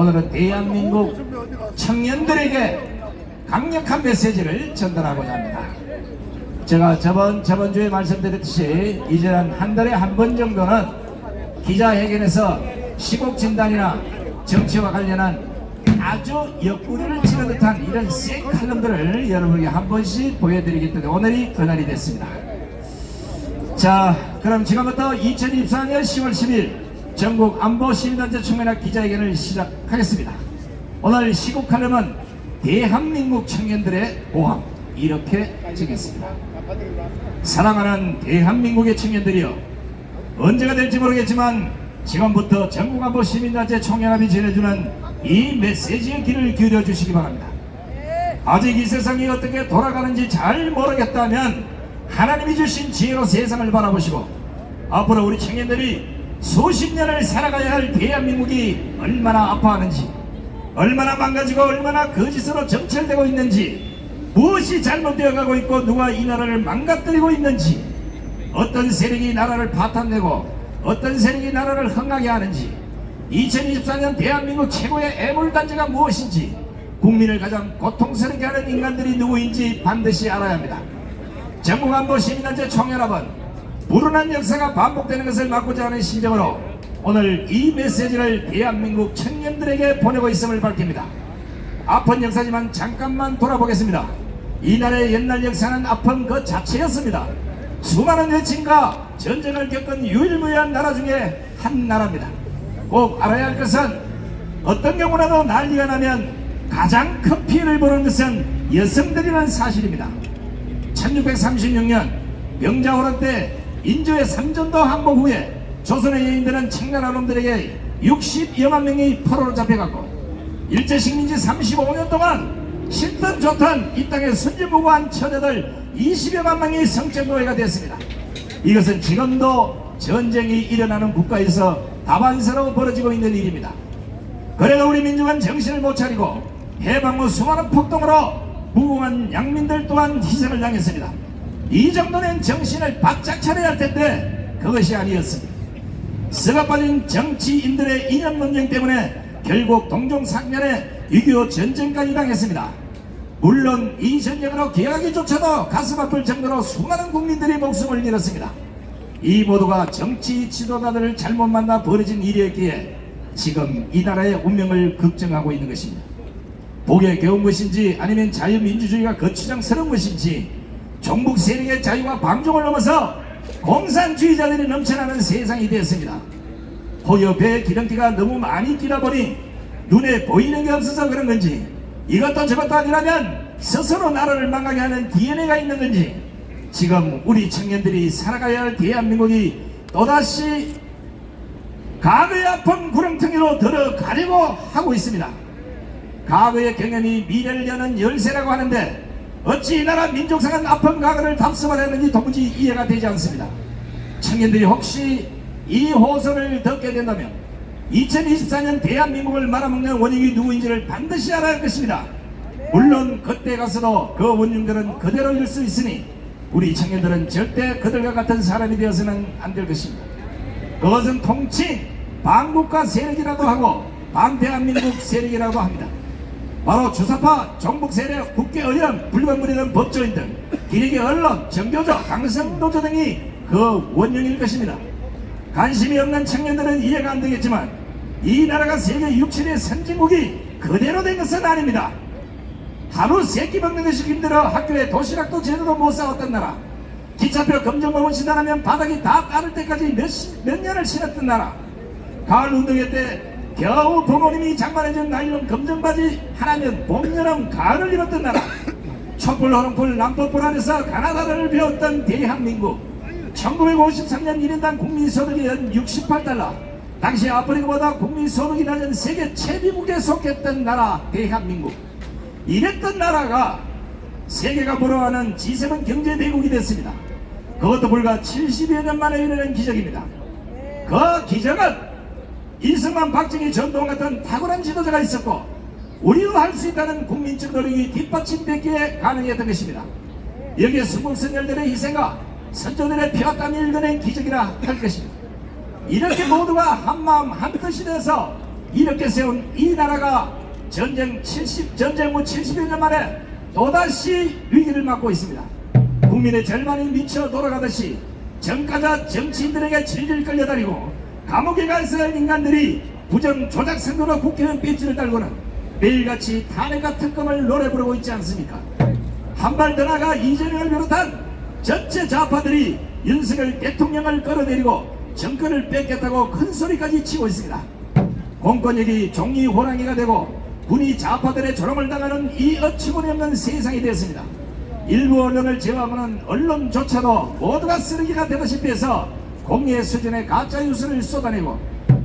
오늘은 대한민국 청년들에게 강력한 메시지를 전달하고자 합니다. 제가 저번 주에 말씀드렸듯이 이제는 한 달에 한 번 정도는 기자회견에서 시국 진단이나 정치와 관련한 아주 옆구리를 치는 듯한 이런 센 칼럼들을 여러분에게 한 번씩 보여드리기 때문에 오늘이 그날이 됐습니다. 자, 그럼 지금부터 2024년 10월 10일 전국 안보시민단체 총연합 기자회견을 시작하겠습니다. 오늘 시국 칼럼은 대한민국 청년들의 보험, 이렇게 적겠습니다. 사랑하는 대한민국의 청년들이여, 언제가 될지 모르겠지만 지금부터 전국 안보시민단체 총연합이 전해주는 이 메시지의 귀를 기울여 주시기 바랍니다. 아직 이 세상이 어떻게 돌아가는지 잘 모르겠다면 하나님이 주신 지혜로 세상을 바라보시고 앞으로 우리 청년들이 수십 년을 살아가야 할 대한민국이 얼마나 아파하는지, 얼마나 망가지고 얼마나 거짓으로 정찰되고 있는지, 무엇이 잘못되어 가고 있고 누가 이 나라를 망가뜨리고 있는지, 어떤 세력이 나라를 파탄내고 어떤 세력이 나라를 흥하게 하는지, 2024년 대한민국 최고의 애물단지가 무엇인지, 국민을 가장 고통스럽게 하는 인간들이 누구인지 반드시 알아야 합니다. 전국안보시민단체 총연합은 불운한 역사가 반복되는 것을 막고자 하는 심정으로 오늘 이 메시지를 대한민국 청년들에게 보내고 있음을 밝힙니다. 아픈 역사지만 잠깐만 돌아보겠습니다. 이 나라의 옛날 역사는 아픈 그 자체였습니다. 수많은 외침과 전쟁을 겪은 유일무이한 나라 중에 한 나라입니다. 꼭 알아야 할 것은 어떤 경우라도 난리가 나면 가장 큰 피해를 보는 것은 여성들이라는 사실입니다. 1636년 명자호란 때 인조의 삼전도 항복 후에 조선의 여인들은 청나라 놈들에게 60여만 명이 포로로 잡혀갔고 일제식민지 35년 동안 싫든 좋든 이 땅에 순진무구한 처녀들 20여만 명이 성적노예가 됐습니다. 이것은 지금도 전쟁이 일어나는 국가에서 다반사로 벌어지고 있는 일입니다. 그래도 우리 민족은 정신을 못 차리고 해방 후 수많은 폭동으로 무고한 양민들 또한 희생을 당했습니다. 이 정도는 정신을 바짝 차려야 할 텐데 그것이 아니었습니다. 썩어 빠진 정치인들의 이념 논쟁 때문에 결국 동종상련에 6.25 전쟁까지 당했습니다. 물론 이 전쟁으로 기하기조차도 가슴 아플 정도로 수많은 국민들이 목숨을 잃었습니다. 이 모두가 정치 지도자들을 잘못 만나 벌어진 일이었기에 지금 이 나라의 운명을 걱정하고 있는 것입니다. 복에 겨운 것인지 아니면 자유민주주의가 거추장스러운 것인지 종북 세력의 자유와 방종을 넘어서 공산주의자들이 넘쳐나는 세상이 되었습니다. 호옆에 기름기가 너무 많이 끼다보니 눈에 보이는 게 없어서 그런 건지, 이것도 저것도 아니라면 스스로 나라를 망하게 하는 DNA가 있는 건지, 지금 우리 청년들이 살아가야 할 대한민국이 또다시 과거의 아픈 구렁텅이로 들어가려고 하고 있습니다. 과거의 경험이 미래를 여는 열쇠라고 하는데 어찌 이 나라 민족상한 아픈 과거를 답습하려는지 도무지 이해가 되지 않습니다. 청년들이 혹시 이 호소를 듣게 된다면 2024년 대한민국을 말아먹는 원인이 누구인지를 반드시 알아야 할 것입니다. 물론 그때 가서도 그 원인들은 그대로일 수 있으니 우리 청년들은 절대 그들과 같은 사람이 되어서는 안 될 것입니다. 그것은 통칭 반국가 세력이라도 하고 반대한민국 세력이라고 합니다. 바로 주사파, 종북 세력, 국회 의원, 불법물이던 법조인들, 기레기 언론, 정교조, 강성노조 등이 그 원흉일 것입니다. 관심이 없는 청년들은 이해가 안 되겠지만 이 나라가 세계 6,7의 선진국이 그대로 된 것은 아닙니다. 하루 세끼 먹는 것이 힘들어 학교에 도시락도 제대로 못 싸웠던 나라, 기차표 검정법을 신단하면 바닥이 다 까를 때까지 몇 년을 신었던 나라, 가을 운동회 때 겨우 부모님이 장만해준 나일론 검정바지 하나면 봄, 여름, 가을을 입었던 나라, 촛불, 호롱불, 남북불 안에서 가나다를 배웠던 대한민국, 1953년 1인당 국민소득이 연 68달러, 당시 아프리카보다 국민소득이 낮은 세계 최비국에 속했던 나라 대한민국, 이랬던 나라가 세계가 부러워하는 G7 경제대국이 됐습니다. 그것도 불과 70여 년 만에 이르는 기적입니다. 그 기적은 이승만, 박정희, 전두환 같은 탁월한 지도자가 있었고 우리도 할 수 있다는 국민적 노력이 뒷받침됐기에 가능했던 것입니다. 여기에 순국선열들의 희생과 선조들의 피와 땀이 읽어낸 기적이라 할 것입니다. 이렇게 모두가 한마음 한뜻이 돼서 이렇게 세운 이 나라가 전쟁 후 70여 년 만에 또다시 위기를 맞고 있습니다. 국민의 절반이 미쳐 돌아가듯이 정가자 정치인들에게 질질 끌려다니고 감옥에 가 있을 인간들이 부정 조작 선거로 국회의원 배지를 달고는 매일같이 탄핵과 특검을 노래 부르고 있지 않습니까? 한 발 더 나가 이재명을 비롯한 전체 좌파들이 윤석열 대통령을 끌어내리고 정권을 뺏겠다고 큰 소리까지 치고 있습니다. 공권력이 종이 호랑이가 되고 군이 좌파들의 조롱을 당하는 이 어처구니 없는 세상이 되었습니다. 일부 언론을 제외하고는 언론조차도 모두가 쓰레기가 되다시피 해서 공예 수준의 가짜 뉴스를 쏟아내고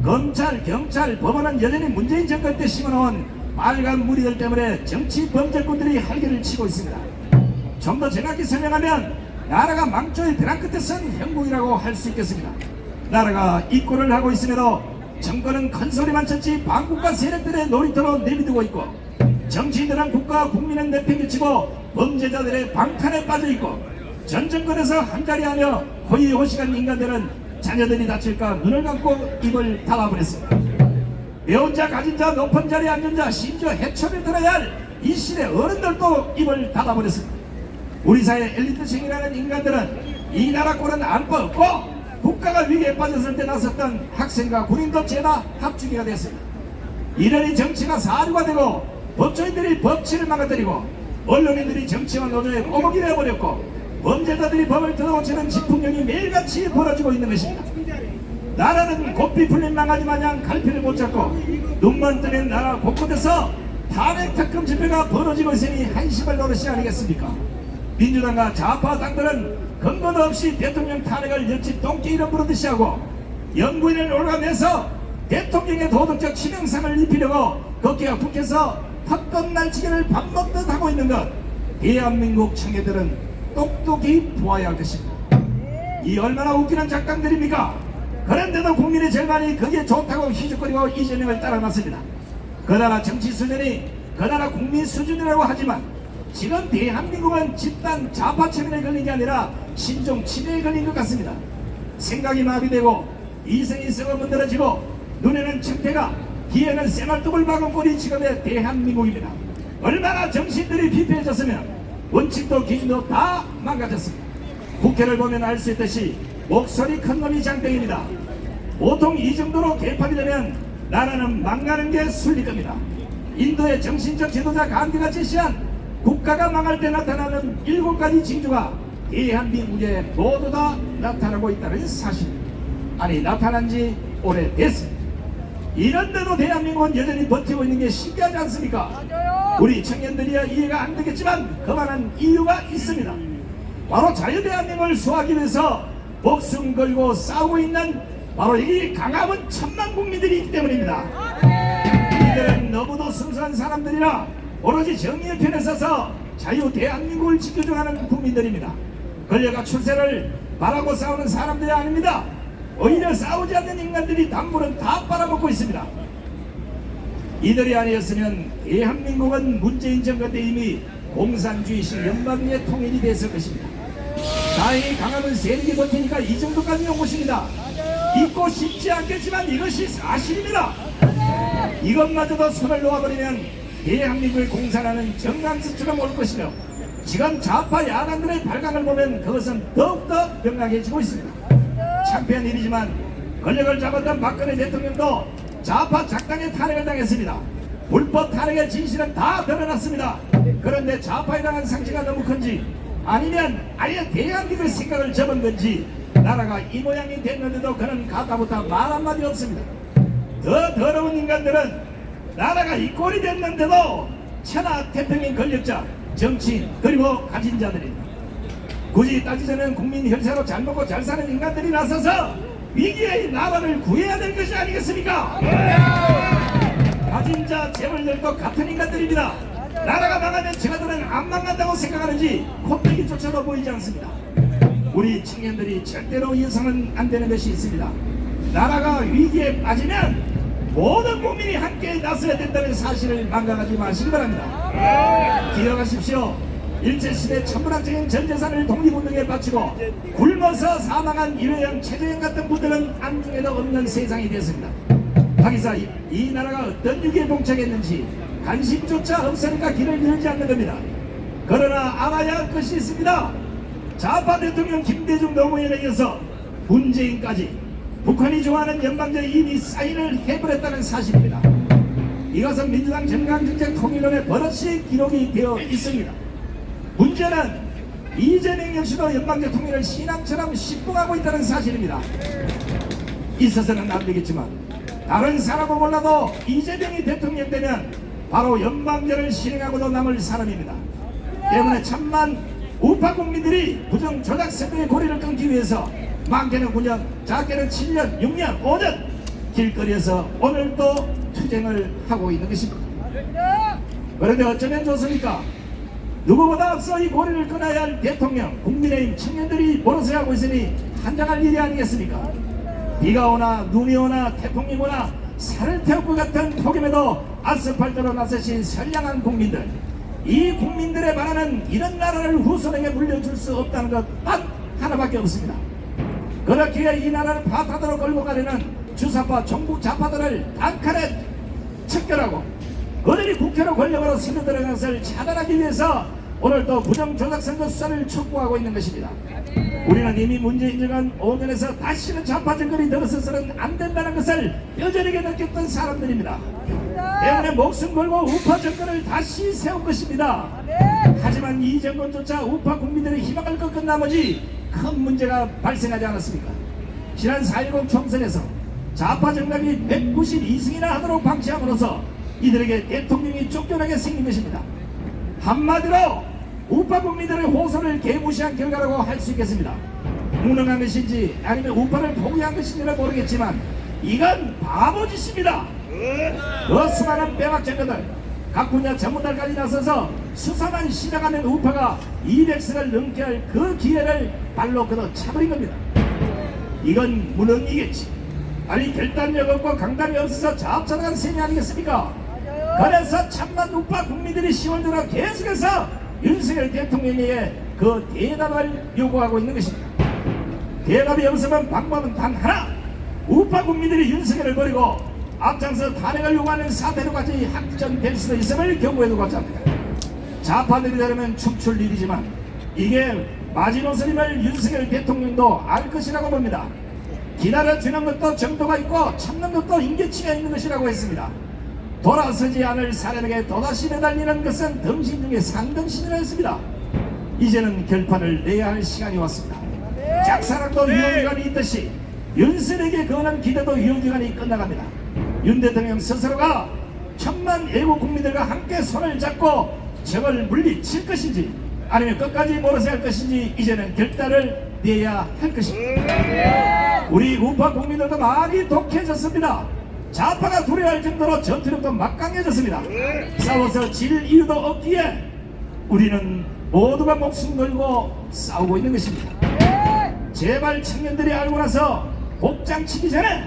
검찰, 경찰, 법원은 여전히 문재인 정권 때 심어놓은 빨간 무리들 때문에 정치 범죄꾼들이 활개를 치고 있습니다. 좀 더 정확히 설명하면 나라가 망조의 벼랑 끝에 선 형국이라고 할 수 있겠습니다. 나라가 입고를 하고 있음에도 정권은 큰 소리만 쳤지 반국가 세력들의 놀이터로 내비두고 있고 정치인들은 국가와 국민을 내팽개치고 범죄자들의 방탄에 빠져있고 전 정권에서 한자리하며 호의호식한 인간들은 자녀들이 다칠까 눈을 감고 입을 닫아버렸습니다. 배운 자, 가진 자, 높은 자리에 앉은 자, 심지어 해초를 들어야 할 이 시대 어른들도 입을 닫아버렸습니다. 우리 사회 엘리트층이라는 인간들은 이 나라 꼴은 안 뻗고 국가가 위기에 빠졌을 때 나섰던 학생과 군인도 죄다 합주기가 됐습니다. 이러니 정치가 사류가 되고 법조인들이 법치를 망가뜨리고 언론인들이 정치와 노조에 꼬먹이 되어버렸고 범죄자들이 법을 뜯어고치는 집풍령이 매일같이 벌어지고 있는 것입니다. 나라는 고삐 풀린 망아지 마냥 갈피를 못 잡고 눈만 뜨면 나라 곳곳에서 탄핵 특검 집회가 벌어지고 있으니 한심할 노릇이 아니겠습니까? 민주당과 좌파 당들은 근거도 없이 대통령 탄핵을 여치 똥개이름 부르듯이 하고 연구인을 올라내서 대통령의 도덕적 치명상을 입히려고 거기가 국회에서 턱건 날치기를 밥 먹듯 하고 있는 것, 대한민국 청년들은 똑똑히 보아야 할 것입니다. 이 얼마나 웃기는 작당들입니까? 그런데도 국민의 절반이 그게 좋다고 희죽거리고 이재명을 따라놨습니다. 그 나라 정치 수준이 그 나라 국민 수준이라고 하지만 지금 대한민국은 집단 좌파 체면에 걸린 게 아니라 신종 치매에 걸린 것 같습니다. 생각이 마비되고 이성이 썩어 문드러지고 눈에는 청태가 귀에는 쇠말뚝을 박은 꼴이 지금의 대한민국입니다. 얼마나 정신들이 피폐해졌으면 원칙도 기준도 다 망가졌습니다. 국회를 보면 알 수 있듯이 목소리 큰 놈이 장땡입니다. 보통 이 정도로 개판이 되면 나라는 망가는 게 순리 겁니다. 인도의 정신적 지도자 간디가 제시한 국가가 망할 때 나타나는 7가지 징조가 대한민국에 모두 다 나타나고 있다는 사실입니다. 아니 나타난 지 오래됐습니다. 이런데도 대한민국은 여전히 버티고 있는 게 신기하지 않습니까? 우리 청년들이야 이해가 안 되겠지만 그만한 이유가 있습니다. 바로 자유대한민국을 수호하기 위해서 목숨 걸고 싸우고 있는 바로 이 강함은 천만 국민들이 있기 때문입니다. 이들은 너무도 순수한 사람들이라 오로지 정의의 편에 서서 자유 대한민국을 지켜줘야 하는 국민들입니다. 권력과 출세를 바라고 싸우는 사람들이 아닙니다. 오히려 싸우지 않는 인간들이 담보는 다 빨아먹고 있습니다. 이들이 아니었으면 대한민국은 문재인 정권 때 이미 공산주의식 연방의 통일이 됐을 것입니다. 다행히 강함은 세력이 버티니까 이 정도까지 온 것입니다. 잊고 싶지 않겠지만 이것이 사실입니다. 이것마저도 손을 놓아버리면 대한민국을 공산하는 정강수처럼 올 것이며 지금 좌파 야당들의 발광을 보면 그것은 더욱더 명확해지고 있습니다. 창피한 일이지만 권력을 잡았던 박근혜 대통령도 좌파 작당의 탄핵을 당했습니다. 불법 탄핵의 진실은 다 드러났습니다. 그런데 좌파에 당한 상처가 너무 큰지 아니면 아예 대한민국의 생각을 접은 건지 나라가 이 모양이 됐는데도 그는 가다부터 말 한마디 없습니다. 더 더러운 인간들은 나라가 이 꼴이 됐는데도 천하태평인 권력자, 정치인 그리고 가진 자들입니다. 굳이 따지자면 국민 혈세로 잘 먹고 잘 사는 인간들이 나서서 위기의 나라를 구해야 될 것이 아니겠습니까? 가진 자, 재벌들도 같은 인간들입니다. 나라가 망하면 제가들은 안 망한다고 생각하는지 콧대기조차도 보이지 않습니다. 우리 청년들이 절대로 이해서는 안 되는 것이 있습니다. 나라가 위기에 빠지면 모든 국민이 함께 나서야 된다는 사실을 망각하지 마시기 바랍니다. 기억하십시오. 일제시대 천문학적인 전 재산을 독립운동에 바치고 굶어서 사망한 일회용 최재형 같은 분들은 안중에도 없는 세상이 됐습니다. 하기사 이 나라가 어떤 위기에 봉착했는지 관심조차 없으니까 길을 열지 않는 겁니다. 그러나 알아야 할 것이 있습니다. 좌파 대통령 김대중 노무현에 이어서 문재인까지 북한이 좋아하는 연방제에 이미 사인을 해버렸다는 사실입니다. 이것은 민주당 정강정책 통일론의 버릇이 기록이 되어 있습니다. 문제는 이재명 역시도 연방제 통일을 신앙처럼 신봉하고 있다는 사실입니다. 있어서는 안 되겠지만 다른 사람은 몰라도 이재명이 대통령 되면 바로 연방제를 실행하고도 남을 사람입니다. 때문에 천만 우파 국민들이 부정 조작 세력의 고리를 끊기 위해서 많게는 9년, 작게는 7년, 6년, 5년 길거리에서 오늘도 투쟁을 하고 있는 것입니다. 그런데 어쩌면 좋습니까? 누구보다 앞서 이 고리를 끊어야 할 대통령, 국민의힘 청년들이 몰아서 하고 있으니 한장할 일이 아니겠습니까? 비가 오나 눈이 오나 태풍이 오나 살을 태울 것 같은 폭염에도 아스팔트로 나서신 선량한 국민들, 이 국민들의 바라는 이런 나라를 후손에게 물려줄 수 없다는 것 딱 하나밖에 없습니다. 그렇기에 이 나라를 파파도로 끌고 가려는 주사파 종북 좌파들을 단칼에 척결하고 그들이 국회로 권력으로 스며들어간 것을 차단하기 위해서 오늘도 부정조작선거 수사를 촉구하고 있는 것입니다. 우리는 이미 문재인 정권 5년에서 다시는 좌파 정권이 들어서서는 안 된다는 것을 뼈저리게 느꼈던 사람들입니다. 때문에 목숨 걸고 우파 정권을 다시 세운 것입니다. 하지만 이 정권조차 우파 국민들의 희망을 꺾은 나머지 큰 문제가 발생하지 않았습니까? 지난 4.10 총선에서 좌파 정당이 192승이나 하도록 방치함으로써 이들에게 대통령이 쫓겨나게 생긴 것입니다. 한마디로 우파 국민들의 호소를 개무시한 결과라고 할 수 있겠습니다. 무능한 것인지 아니면 우파를 포기한 것인지는 모르겠지만 이건 바보짓입니다. 그 수많은 빼박 정거들 각 분야 전문가까지 나서서 수사만 시작하는 우파가 200석을 넘게 할 그 기회를 발로 걷어 차버린 겁니다. 이건 무능이겠지. 아니 결단력 없고 강단이 없어서 자업자득한 셈이 아니겠습니까? 그래서 천만 우파 국민들이 10월 들어 계속해서 윤석열 대통령에게 그 대답을 요구하고 있는 것입니다. 대답이 없으면 방법은 단 하나, 우파 국민들이 윤석열을 버리고 앞장서 탄핵을 요구하는 사태로까지 확전될 수도 있음을 경고해두고자 합니다. 좌파들이 되려면 춤출 일이지만 이게 마지노선임을 윤석열 대통령도 알 것이라고 봅니다. 기다려주는 것도 정도가 있고 참는 것도 임계치가 있는 것이라고 했습니다. 돌아서지 않을 사람에게 또다시 매달리는 것은 덩신 중에 상덩신이라 했습니다. 이제는 결판을 내야 할 시간이 왔습니다. 짝사랑도 유효기간이 있듯이 윤석열에게 거는 기대도 유효기간이 끝나갑니다. 윤 대통령 스스로가 천만 애국 국민들과 함께 손을 잡고 적을 물리칠 것인지 아니면 끝까지 몰아서 할 것인지 이제는 결단을 내야 할 것입니다. 우리 우파 국민들도 많이 독해졌습니다. 좌파가 두려워할 정도로 전투력도 막강해졌습니다. 싸워서 질 이유도 없기에 우리는 모두가 목숨 걸고 싸우고 있는 것입니다. 제발 청년들이 알고 나서 복장 치기 전에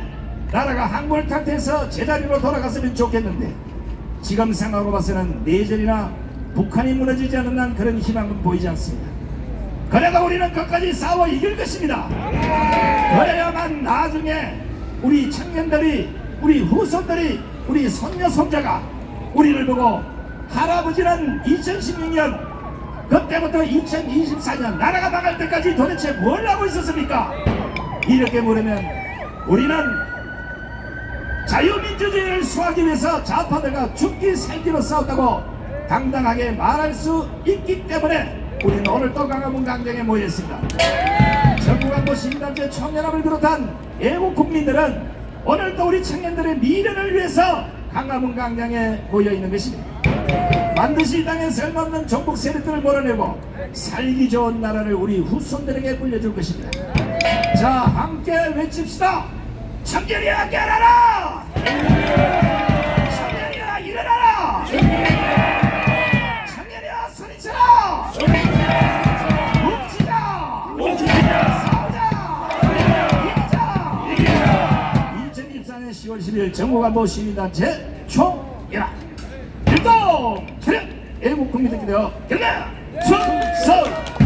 나라가 항골 탓해서 제자리로 돌아갔으면 좋겠는데 지금 상황으로 봐서는 내전이나 북한이 무너지지 않는 한 그런 희망은 보이지 않습니다. 그래도 우리는 끝까지 싸워 이길 것입니다. 그래야만 나중에 우리 청년들이 우리 후손들이 우리 손녀 손자가 우리를 보고 할아버지는 2016년 그때부터 2024년 나라가 망할 때까지 도대체 뭘 하고 있었습니까? 이렇게 물으면 우리는 자유민주주의를 수호하기 위해서 좌파들과 죽기 살기로 싸웠다고 당당하게 말할 수 있기 때문에 우리는 오늘 또 강화문 광장에 모여있습니다. 전국안보 시민단체 총연합을 비롯한 애국 국민들은 오늘 또 우리 청년들의 미래를 위해서 강화문 광장에 모여있는 것입니다. 반드시 이 땅에 쓸모없는 종북 세력들을 몰아내고 살기 좋은 나라를 우리 후손들에게 물려줄 것입니다. 자, 함께 외칩시다. 청년이야 깨어나라! 청년이야 일어나라! 청년이야 소리쳐라! 뭉치자! 싸우자! 이기자! 2024년 10월 10일 전국안보 시민단체 총연합 일동 차렷 애국 국민들께 되어 결례 충성!